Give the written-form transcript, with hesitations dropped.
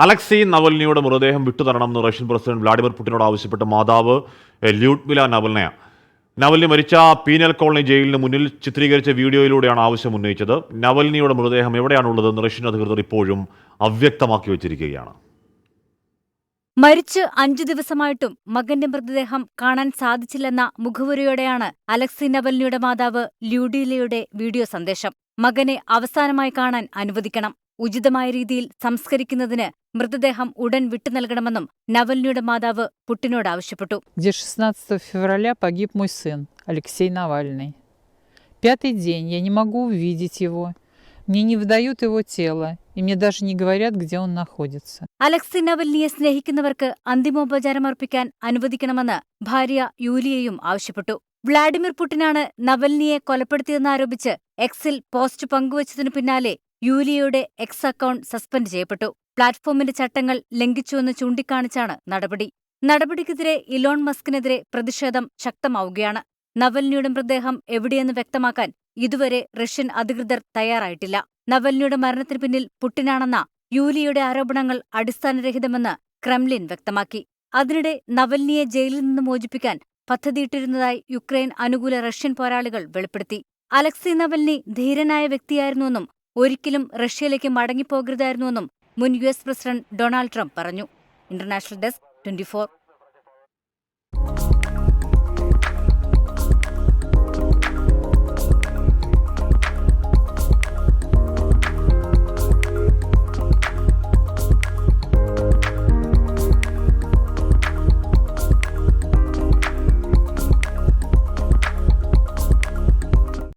Alexei നവൽനിയുടെ മൃതദേഹം വിട്ടുതരണമെന്ന് Russian president Vladimir പുടിനോട് ആവശ്യപ്പെട്ട മാതാവ് ല്യൂഡ്മില നവൽനയ നവൽനി മരിച്ച പീനൽ കോളനി ജയിലിന് മുന്നിൽ ചിത്രീകരിച്ച വീഡിയോയിലൂടെയാണ് ആവശ്യം ഉന്നയിച്ചത്. നവൽനിയുടെ മൃതദേഹം എവിടെയാണുള്ളതെന്ന് റഷ്യൻ അധികൃതർ ഇപ്പോഴും അവ്യക്തമാക്കി വച്ചിരിക്കുകയാണ്. മരിച്ച് 5 ദിവസമായിട്ടും മകന്റെ മൃതദേഹം കാണാൻ സാധിച്ചില്ലെന്ന മുഖവുരയോടെയാണ് അലക്സി നവൽനിയുടെ മാതാവ് ല്യൂഡിലയുടെ വീഡിയോ സന്ദേശം. മകനെ അവസാനമായി കാണാൻ അനുവദിക്കണം, ഉചിതമായ രീതിയിൽ സംസ്കരിക്കുന്നതിന് മൃതദേഹം ഉടൻ വിട്ടുനൽകണമെന്നും നവൽനിയുടെ മാതാവ് പുടിനോട് ആവശ്യപ്പെട്ടു. Где 16 февраля погиб мой сын Алексей Навальный. 5-й день я не могу увидеть его. Мне не выдают его тело, и мне даже не говорят, где он находится. അലക്സി നവൽനിയെ സ്നേഹിക്കുന്നവർക്ക് അന്തിമോപചാരം അർപ്പിക്കാൻ അനുവദിക്കണമെന്ന് ഭാര്യ യൂലിയയും ആവശ്യപ്പെട്ടു. വ്ളാഡിമിർ പുടിനാണ് നവൽനിയെ കൊലപ്പെടുത്തിയെന്നാരോപിച്ച് എക്സിൽ പോസ്റ്റ് പങ്കുവച്ചതിനു പിന്നാലെ യൂലിയയുടെ എക്സ് അക്കൗണ്ട് സസ്പെൻഡ് ചെയ്യപ്പെട്ടു. പ്ലാറ്റ്ഫോമിന്റെ ചട്ടങ്ങൾ ലംഘിച്ചുവെന്ന് ചൂണ്ടിക്കാണിച്ചാണ് നടപടി. നടപടിക്കെതിരെ ഇലോൺ മസ്കിനെതിരെ പ്രതിഷേധം ശക്തമാവുകയാണ്. നവൽനിയുടെ മൃതദേഹം എവിടെയെന്ന് വ്യക്തമാക്കാൻ ഇതുവരെ റഷ്യൻ അധികൃതർ തയ്യാറായിട്ടില്ല. നവൽനിയുടെ മരണത്തിന് പിന്നിൽ പുടിനാണെന്ന യൂലിയയുടെ ആരോപണങ്ങൾ അടിസ്ഥാനരഹിതമെന്ന് ക്രെംലിൻ വ്യക്തമാക്കി. അതിനിടെ നവൽനിയെ ജയിലിൽ നിന്ന് മോചിപ്പിക്കാൻ പദ്ധതിയിട്ടിരുന്നതായി യുക്രൈൻ അനുകൂല റഷ്യൻ പോരാളികൾ വെളിപ്പെടുത്തി. അലക്സി നവൽനി ധീരനായ വ്യക്തിയായിരുന്നുവെന്നും ഒരിക്കലും റഷ്യയിലേക്ക് മടങ്ങിപ്പോകരുതായിരുന്നുവെന്നും മുൻ US പ്രസിഡന്റ് ഡൊണാൾഡ് ട്രംപ് പറഞ്ഞു. International desk 24.